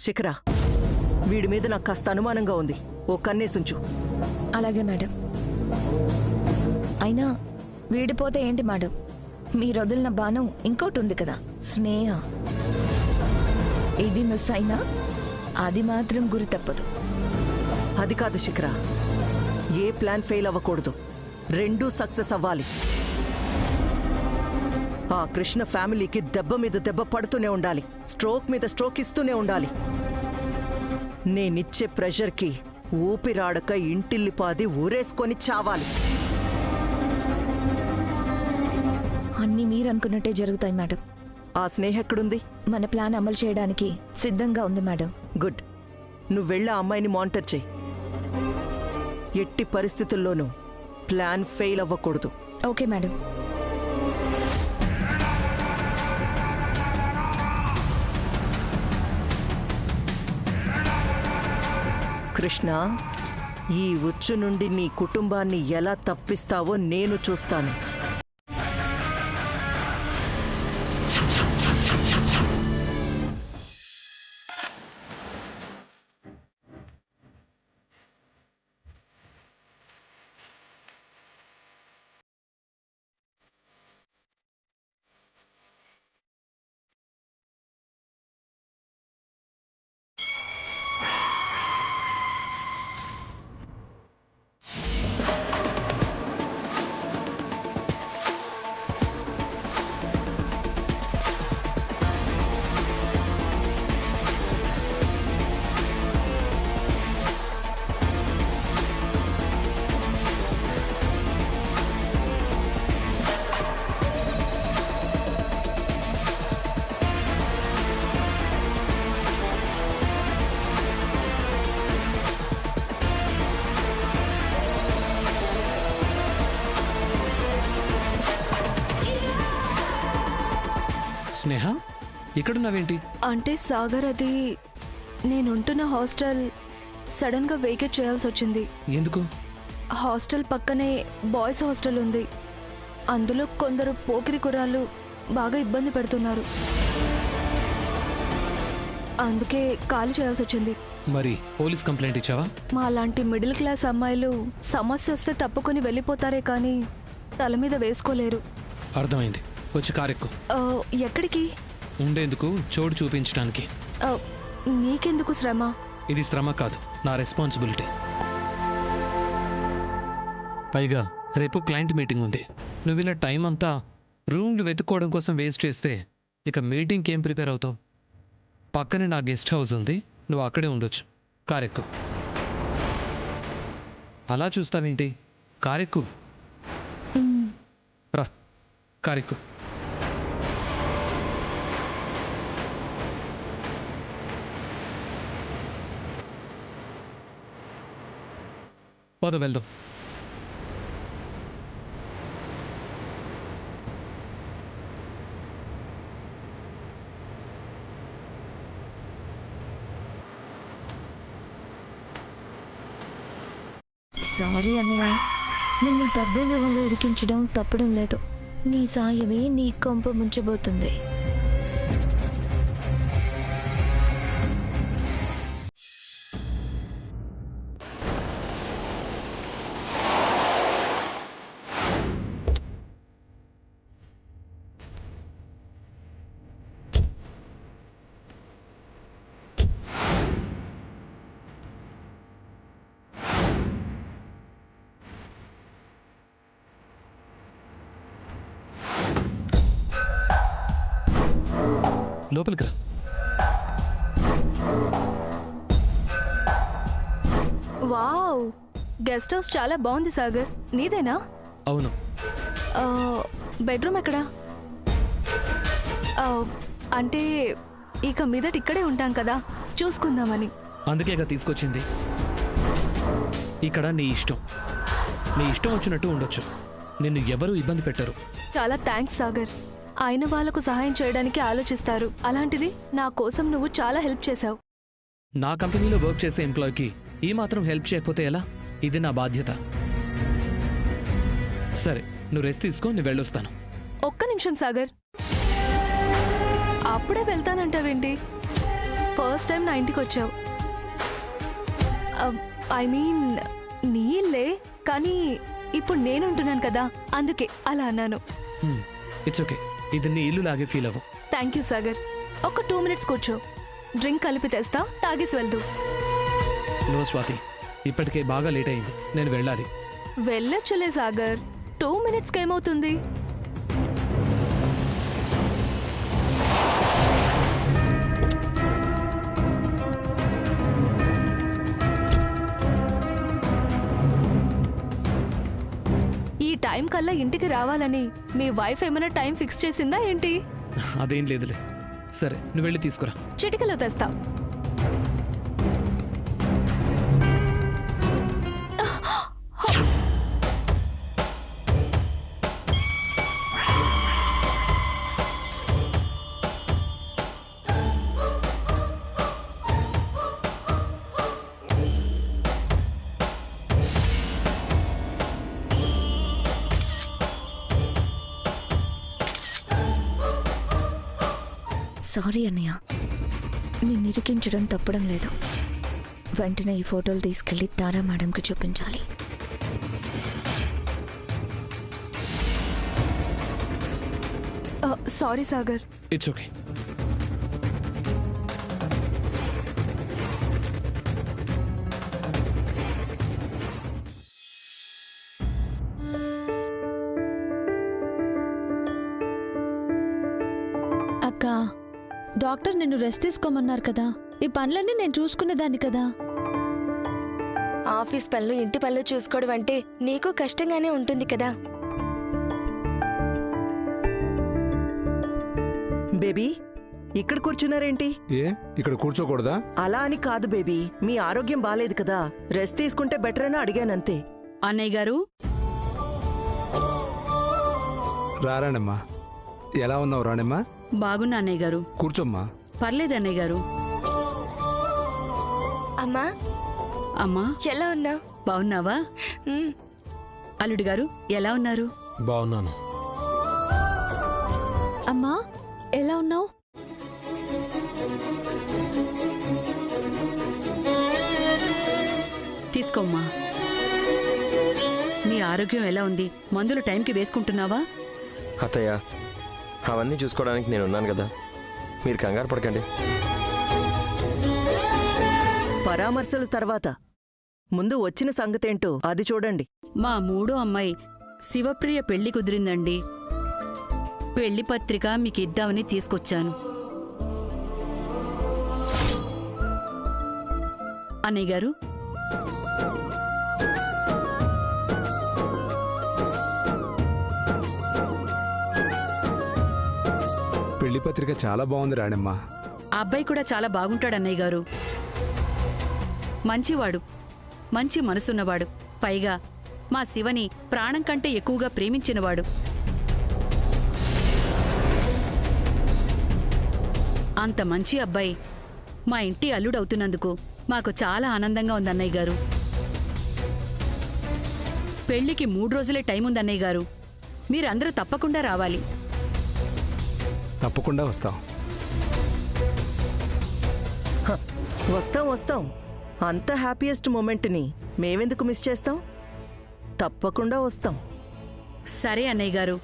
శిఖరా, వీడి మీద నాకు కాస్త అనుమానంగా ఉంది. ఓ కన్నేసుంచు. అలాగే మేడం. అయినా వీడిపోతే ఏంటి మేడం, మీరు వదిలిన బాణం ఇంకోటి ఉంది కదా, స్నేహ. ఇది మిస్ అయినా అది మాత్రం గురి తప్పదు. అది కాదు శిఖరా, ఏ ప్లాన్ ఫెయిల్ అవ్వకూడదు, రెండూ సక్సెస్ అవ్వాలి. ఆ కృష్ణ ఫ్యామిలీకి దెబ్బ మీద దెబ్బ పడుతూనే ఉండాలి, స్ట్రోక్ మీద స్ట్రోక్ ఇస్తూనే ఉండాలి. నేనిచ్చే ప్రెషర్కి ఊపిరాడక ఇంటిల్లిపాది ఊరేసుకొని చావాలి. అన్నీ మీరనుకున్నట్టే జరుగుతాయి మేడం. ఆ స్నేహ ఎక్కడుంది? మన ప్లాన్ అమలు చేయడానికి సిద్ధంగా ఉంది మేడం. గుడ్. నువ్వు వెళ్ళి ఆ అమ్మాయిని మానిటర్ చెయ్యి. ఎట్టి పరిస్థితుల్లోనూ ప్లాన్ ఫెయిల్ అవ్వకూడదు. Okay madam. కృష్ణ, ఈ ఉచ్చు నుండి నీ కుటుంబాన్ని ఎలా తప్పిస్తావో నేను చూస్తాను. స్నేహ, ఇక్కడున్నావేంటి? అంటే సాగర్, అది నేనుంటున్న హాస్టల్ సడన్గా వేకేట్ చేయాల్సి వచ్చింది. ఎందుకు? హాస్టల్ పక్కనే బాయ్స్ హాస్టల్ ఉంది. అందులో కొందరు పోకిరి కుర్రాళ్ళు బాగా ఇబ్బంది పెడుతున్నారు. అందుకే ఖాళీ చేయాల్సి వచ్చింది. మరి పోలీస్ కంప్లైంట్ ఇచ్చావా? మా లాంటి మిడిల్ క్లాస్ అమ్మాయిలు సమస్య వస్తే తప్పుకొని వెళ్ళిపోతారే కానీ తల మీద వేసుకోలేరు. అర్థమైంది. వచ్చి కారెక్కు. ఎక్కడికి? ఉండేందుకు చోటు చూపించడానికి. నీకెందుకు శ్రమ? ఇది శ్రమ కాదు, నా రెస్పాన్సిబిలిటీ. పైగా రేపు క్లయింట్ మీటింగ్ ఉంది. నువ్వు ఇలా టైం అంతా రూమ్లు వెతుక్కోవడం కోసం వేస్ట్ చేస్తే ఇక మీటింగ్కి ఏం ప్రిపేర్ అవుతావు? పక్కనే నా గెస్ట్ హౌస్ ఉంది, నువ్వు అక్కడే ఉండొచ్చు. కారెక్కు. అలా చూస్తావేంటి? కారెక్కు. రా, కారెక్కు. పద వెళ్దాం. సారీ అన్నయ్య, నిన్ను డబ్బు వివరంలో ఇరికించడం తప్పడం లేదు. నీ సాయమే నీ కొంప ముంచబోతుంది. లోపలికి రా. వావ్, గెస్ట్ హౌస్ చాలా బాగుంది సాగర్. నీదేనా? అవును. బెడ్రూమ్ ఎక్కడా? అంటే ఇక మీదట ఇక్కడే ఉంటాం కదా, చూసుకుందామని. అందుకేగా తీసుకొచ్చింది. ఇక్కడ నీ ఇష్టం, నీ ఇష్టం వచ్చినట్టు ఉండొచ్చు. నిన్ను ఎవరూ ఇబ్బంది పెట్టరు. చాలా థ్యాంక్స్ సాగర్. అయిన వాళ్లకు సహాయం చేయడానికి ఆలోచిస్తారు, అలాంటిది నా కోసం నువ్వు చాలా హెల్ప్ చేశావు. నా కంపెనీలో వర్క్ చేసే ఎంప్లాయ్కి ఈ మాత్రం హెల్ప్ చేయకపోతే ఎలా? ఇది నా బాధ్యత. సరే, నువ్వు రెస్ట్ తీసుకో, నేను వెళ్ళొస్తాను. ఒక్క నిమిషం సాగర్, అప్పుడే వెళ్తానంటావేంటి? ఫస్ట్ టైం నా ఇంటికి వచ్చావు. ఐ మీన్ నీ ఇల్లే, కానీ ఇప్పుడు నేను ఉంటున్నాను కదా, అందుకే అలా అన్నాను. ఇట్స్ ఓకే, ఇది నీ ఇల్లు లాగే ఫీల్ అవ్వు. Thank you Sagar. ఒక 2 minutes కూర్చో, డ్రింక్ కలిపి తెస్తా, తాగేసి వెళ్దు. నో స్వాతి, ఇప్పటికే బాగా లేట్ అయింది, నేను వెళ్ళాలి. వెళ్ళొచ్చులే సాగర్, 2 minutesకి ఏమవుతుంది? ఈ టైం కల్లా ఇంటికి రావాలని మీ వైఫ్ ఏమైనా టైం ఫిక్స్ చేసిందా ఏంటి? అదేం లేదులే. సరే, నువ్వు వెళ్ళి తీసుకురా. చిటికలో తెస్తా. సారీ అన్నయ్య, నేను ఇరికించడం తప్పడం లేదు. వెంటనే ఈ ఫోటోలు తీసుకెళ్ళి తారా మేడంకి చూపించాలి. సారీ సాగర్. It's okay. అక్క, డాక్టర్ నిన్ను రెస్ట్ తీసుకోమన్నారు కదా, ఈ పనులన్నీ నేను చూసుకునేదాన్ని కదా. ఆఫీస్ పనులు ఇంటి పనులు చూసుకోవడం అంటే నీకు కష్టంగానే ఉంటుంది కదా. బేబీ, ఇక్కడ కూర్చున్నారేంటి? ఏ ఇక్కడ కూర్చోకూడదా? అలా అని కాదు బేబీ, మీ ఆరోగ్యం బాలేదు కదా, రెస్ట్ తీసుకుంటే బెటర్ అని అడిగానంతే. అన్నయ్య గారు, రారాణమ్మా. ఎలా ఉన్నావు రాణమ్మా? బాగున్నా అన్నయ్య గారు. కూర్చోమ్మా. పర్లేదు అన్నయ్య గారు. అమ్మా, అమ్మా ఎలా ఉన్నావు? బాగున్నావా? అల్లుడు గారు ఎలా ఉన్నారు? బాగున్నాను. అమ్మా, ఎలా ఉన్నావు? తీసుకోమ్మా. నీ ఆరోగ్యం ఎలా ఉంది? మందులు టైంకి వేసుకుంటున్నావా? అత్తయ్య, అవన్నీ చూసుకోవడానికి నేను ఉన్నాను కదా, మీరు కంగారు పడకండి. పరామర్శల తర్వాత ముందు వచ్చిన సంగతేంటో అది చూడండి. మా మూడో అమ్మాయి శివప్రియ పెళ్లి కుదిరిందండి. పెళ్లి పత్రిక మీకు ఇద్దామని తీసుకొచ్చాను. అన్నయ్య గారు, పెళ్లి పత్రిక చాలా బాగుంది రాణమ్మా. ఆ అబ్బాయి కూడా చాలా బాగుంటాడు అన్నయ్య గారు. మంచివాడు, మంచి మనసున్నవాడు, పైగా మా శివని ప్రాణం కంటే ఎక్కువగా ప్రేమించినవాడు. అంత మంచి అబ్బాయి మా ఇంటి అల్లుడవుతున్నందుకు మాకు చాలా ఆనందంగా ఉంది అన్నయ్య గారు. పెళ్లికి 3 రోజులే టైం ఉంది అన్నయ్య గారు. మీరందరూ తప్పకుండా రావాలి. తప్పకుండా వస్తాం. వస్తాం వస్తాం, అంత హ్యాపీయెస్ట్ మూమెంట్ని మేవెందుకు మిస్ చేస్తాం? తప్పకుండా వస్తాం. సరే అన్నయ్య గారు,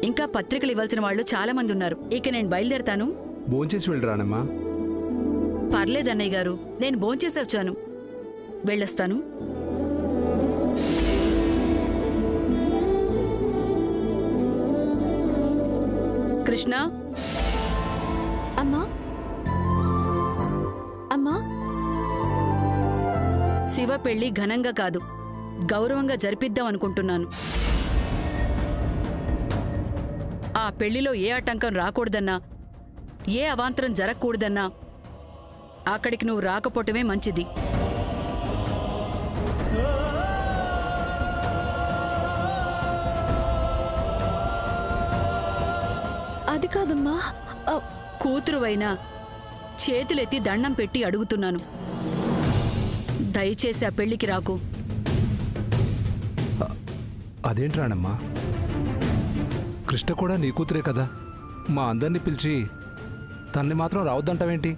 ఇంకా పత్రికలు ఇవ్వాల్సిన వాళ్ళు చాలా మంది ఉన్నారు. ఇక నేను బయలుదేరతాను. భోంచేసి వెళ్ళి రాణమ్మా. పర్లేదు అన్నయ్య గారు, నేను భోంచేసి వచ్చాను. వెళ్ళొస్తాను. కృష్ణ. అమ్మా, అమ్మా, శివ పెళ్లి ఘనంగా కాదు, గౌరవంగా జరిపిద్దాం అనుకుంటున్నాను. ఆ పెళ్లిలో ఏ ఆటంకం రాకూడదన్నా, ఏ అవాంతరం జరగకూడదన్నా అక్కడికి నువ్వు రాకపోవటమే మంచిది. అది కాదమ్మా. కూతురువైనా చేతులెత్తి దండం పెట్టి అడుగుతున్నాను, దయచేసి ఆ పెళ్లికి రాకు. అదేంటి రాణమ్మా, కృష్ణ కూడా నీ కూతురే కదా, మా అందరినీ పిలిచి తన్ని మాత్రం రావద్దంటావేంటి?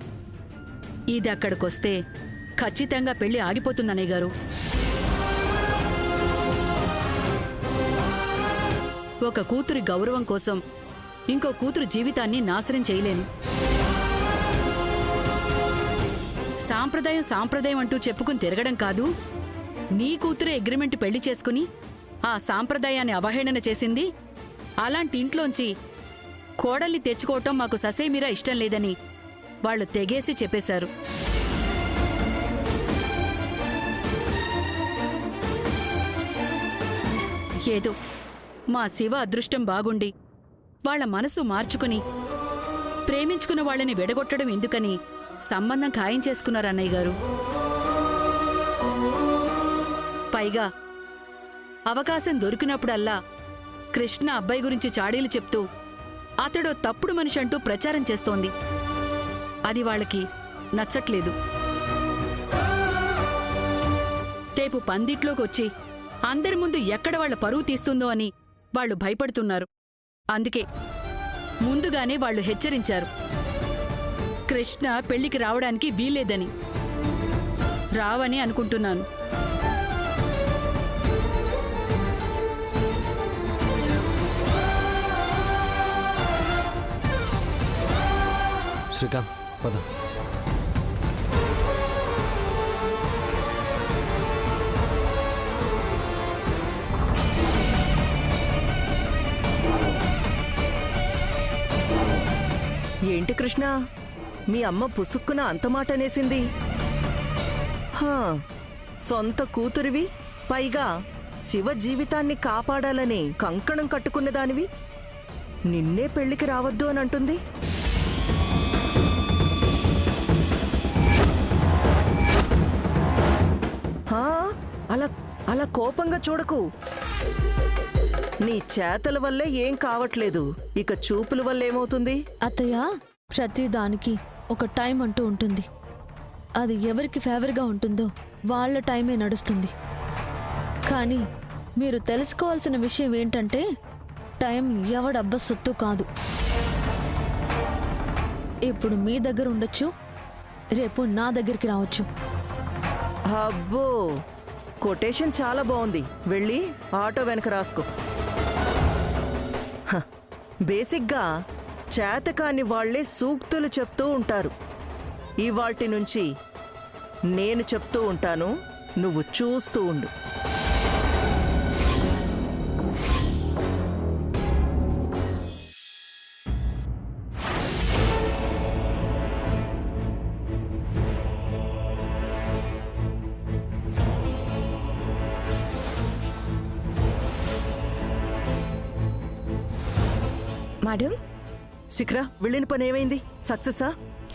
ఇది అక్కడికొస్తే ఖచ్చితంగా పెళ్లి ఆగిపోతుందన్నయ్య గారు. ఒక కూతురి గౌరవం కోసం ఇంకో కూతురు జీవితాన్ని నాశనం చేయలేను. సాంప్రదాయం సాంప్రదాయం అంటూ చెప్పుకుని తిరగడం కాదు, నీ కూతురే అగ్రిమెంట్ పెళ్లి చేసుకుని ఆ సాంప్రదాయాన్ని అవహేళన చేసింది. అలాంటి ఇంట్లోంచి కోడల్ని తెచ్చుకోవటం మాకు ససేమిరా ఇష్టం లేదని వాళ్ళు తెగేసి చెప్పేశారు. ఏదో మా శివ అదృష్టం బాగుండి వాళ్ళ మనసు మార్చుకుని ప్రేమించుకున్న వాళ్ళని విడగొట్టడం ఎందుకని సంబంధం ఖాయం చేసుకున్నారు అన్నయ్య గారు. పైగా అవకాశం దొరికినప్పుడల్లా కృష్ణ అబ్బాయి గురించి చాడీలు చెప్తూ అతడో తప్పుడు మనిషి అంటూ ప్రచారం చేస్తోంది. అది వాళ్ళకి నచ్చట్లేదు. రేపు పందిట్లోకి వచ్చి అందరి ముందు ఎక్కడ వాళ్ళ పరువు తీస్తుందో అని వాళ్ళు భయపడుతున్నారు. అందుకే ముందుగానే వాళ్ళు హెచ్చరించారు, కృష్ణ పెళ్లికి రావడానికి వీల్లేదని. రావని అనుకుంటున్నాను. శ్రీకాంత్ పద. ఏంటి కృష్ణ, మీ అమ్మ పుసుక్కున అంత మాట అనేసింది? హా, సొంత కూతురివి, పైగా శివ జీవితాన్ని కాపాడాలని కంకణం కట్టుకున్నదానివి, నిన్నే పెళ్లికి రావద్దు అని అంటుంది. హా, అలా అలా కోపంగా చూడకు. నీ చేతల వల్లే ఏం కావట్లేదు, ఇక చూపుల వల్ల ఏమవుతుంది? అత్తయ్య, ప్రతి దానికి ఒక టైం అంటూ ఉంటుంది. అది ఎవరికి ఫేవర్గా ఉంటుందో వాళ్ళ టైమే నడుస్తుంది. కానీ మీరు తెలుసుకోవాల్సిన విషయం ఏంటంటే, టైం ఎవడబ్బ సొత్తు కాదు. ఇప్పుడు మీ దగ్గర ఉండొచ్చు, రేపు నా దగ్గరికి రావచ్చు. అబ్బో, కొటేషన్ చాలా బాగుంది. వెళ్ళి ఆటో వెనక రాసుకో. హ, బేసిక్గా చేతకాని వాళ్లే సూక్తులు చెప్తూ ఉంటారు. ఇవాల్టి నుంచి నేను చెప్తూ ఉంటాను, నువ్వు చూస్తూ ఉండు. మేడం, శిఖరా, వెళ్ళిన పని ఏమైంది? సక్సెసా?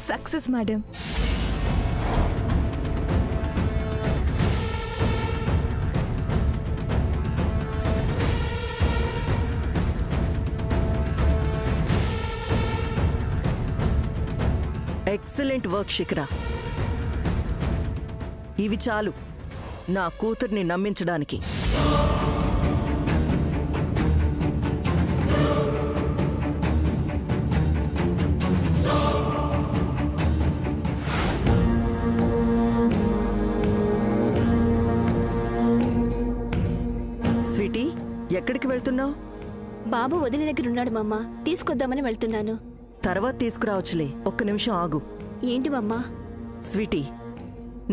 Success madam. Excellent work Shikhara. ఇవి చాలు నా కూతుర్ని నమ్మించడానికి. స్వీటీ, ఎక్కడికి వెళ్తున్నావు? బాబు వదిన దగ్గర ఉన్నాడు మమ్మ, తీసుకొద్దామని వెళ్తున్నాను. తర్వాత తీసుకురావచ్చులే, ఒక్క నిమిషం ఆగు. ఏంటి మమ్మా? స్వీటీ,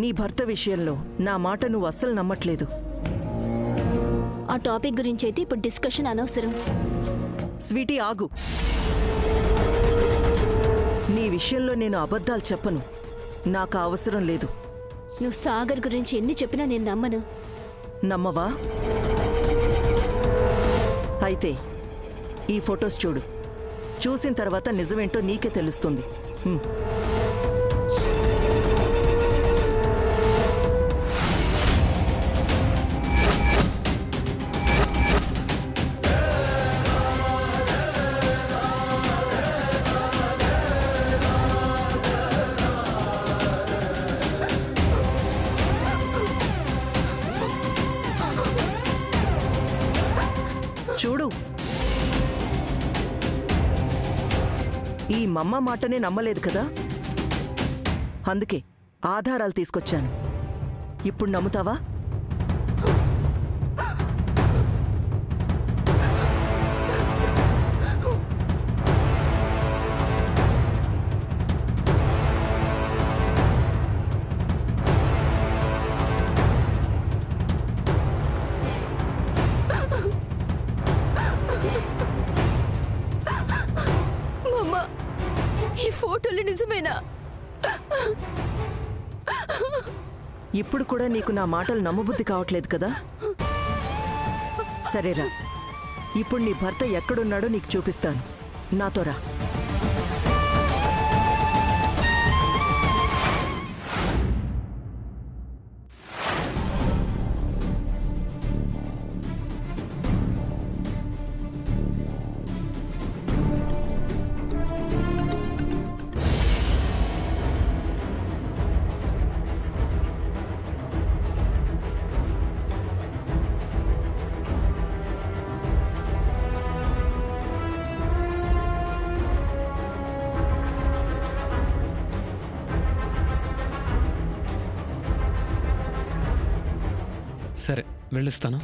నీ భర్త విషయంలో నా మాట నువ్వు అస్సలు నమ్మట్లేదు. ఆ టాపిక్ గురించి అయితే ఇప్పుడు డిస్కషన్ అనవసరం. స్వీటీ, ఆగు. నీ విషయంలో నేను అబద్ధాలు చెప్పను, నాకు ఆ అవసరం లేదు. నువ్వు సాగర్ గురించి ఎన్ని చెప్పినా నేను నమ్మను. నమ్మవా? అయితే ఈ ఫొటోస్ చూడు, చూసిన తర్వాత నిజమేంటో నీకే తెలుస్తుంది. చూడు, ఈ మమ్మ మాటనే నమ్మలేదు కదా, అందుకే ఆధారాలు తీసుకొచ్చాను. ఇప్పుడు నమ్ముతావా? మమ్మ, ఈ ఫోటోలు నిజమేనా? ఇప్పుడు కూడా నీకు నా మాటలు నమ్మబుద్ధి కావట్లేదు కదా? సరేరా, ఇప్పుడు నీ భర్త ఎక్కడున్నాడో నీకు చూపిస్తాను. నాతో రా. సరే, వెళ్ళిస్తాను.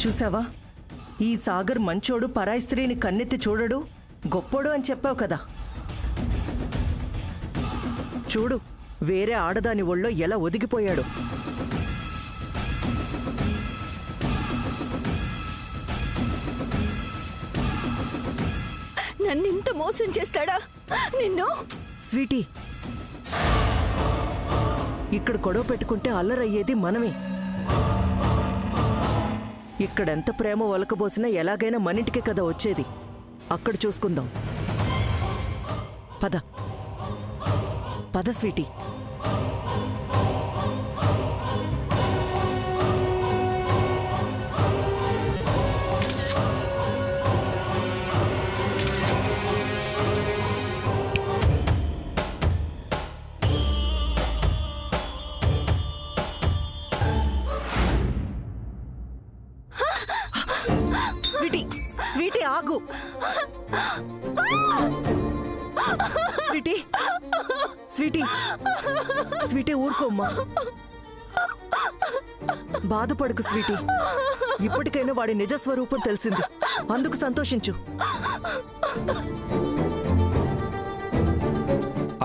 చూసావా, ఈ సాగర్ మంచోడు, పరాయి స్త్రీని కన్నెత్తి చూడడు, గొప్పోడు అని చెప్పావు కదా. చూడు, వేరే ఆడదాని ఒళ్ళో ఎలా ఒదిగిపోయాడు. నన్నింత మోసం చేస్తాడా నిన్ను? స్వీటీ, ఇక్కడ గొడవ పెట్టుకుంటే అల్లరయ్యేది మనమే. ఇక్కడెంత ప్రేమ ఒలకబోసినా ఎలాగైనా మనింటికే కదా వచ్చేది. అక్కడ చూసుకుందాం. పద పద స్వీటీ. స్వీటీ, స్వీటీ ఆగు. స్వీటీ, స్వీటీ, స్వీటీ ఊరుకోమ్మా. బాధపడకు స్వీటీ, ఇప్పటికైనా వాడి నిజస్వరూపం తెలిసింది, అందుకు సంతోషించు.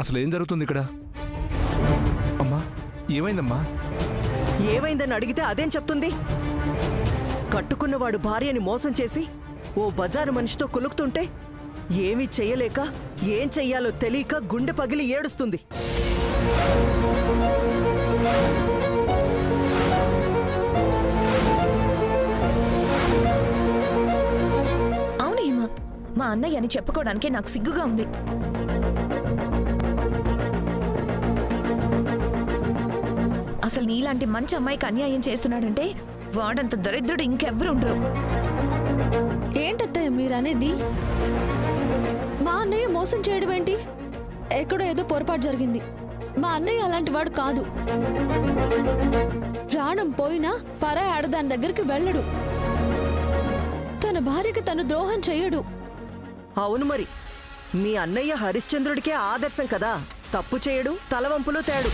అసలు ఏం జరుగుతుంది ఇక్కడ? అమ్మా, ఏమైందమ్మా? ఏమైందని అడిగితే అదేం చెప్తుంది? కట్టుకున్నవాడు భార్యని మోసం చేసి ఓ బజారు మనిషితో కులుకుతుంటే ఏమీ చెయ్యలేక, ఏం చెయ్యాలో తెలియక గుండె పగిలి ఏడుస్తుంది. అవును ఏమా, మా అన్నయ్య అని చెప్పుకోవడానికి నాకు సిగ్గుగా ఉంది. అసలు నీలాంటి మంచి అమ్మాయికి అన్యాయం చేస్తున్నాడంటే వాడంత దరిద్రుడు ఇంకెవ్వరు ఉండరు. ఏంటత్తయ్య మీరనేది? అన్నయ్య మోసం చేయడం ఏంటి? ఎక్కడో ఏదో పొరపాటు జరిగింది. మా అన్నయ్య అలాంటి వాడు కాదు. ప్రాణం పోయినా పరాయి ఆడదాని దగ్గరికి వెళ్ళడు. తన భార్యకి తను ద్రోహం చెయ్యడు. అవును మరి, మీ అన్నయ్య హరిశ్చంద్రుడికే ఆదర్శం కదా. తప్పు చేయడు, తలవంపులు తేడు.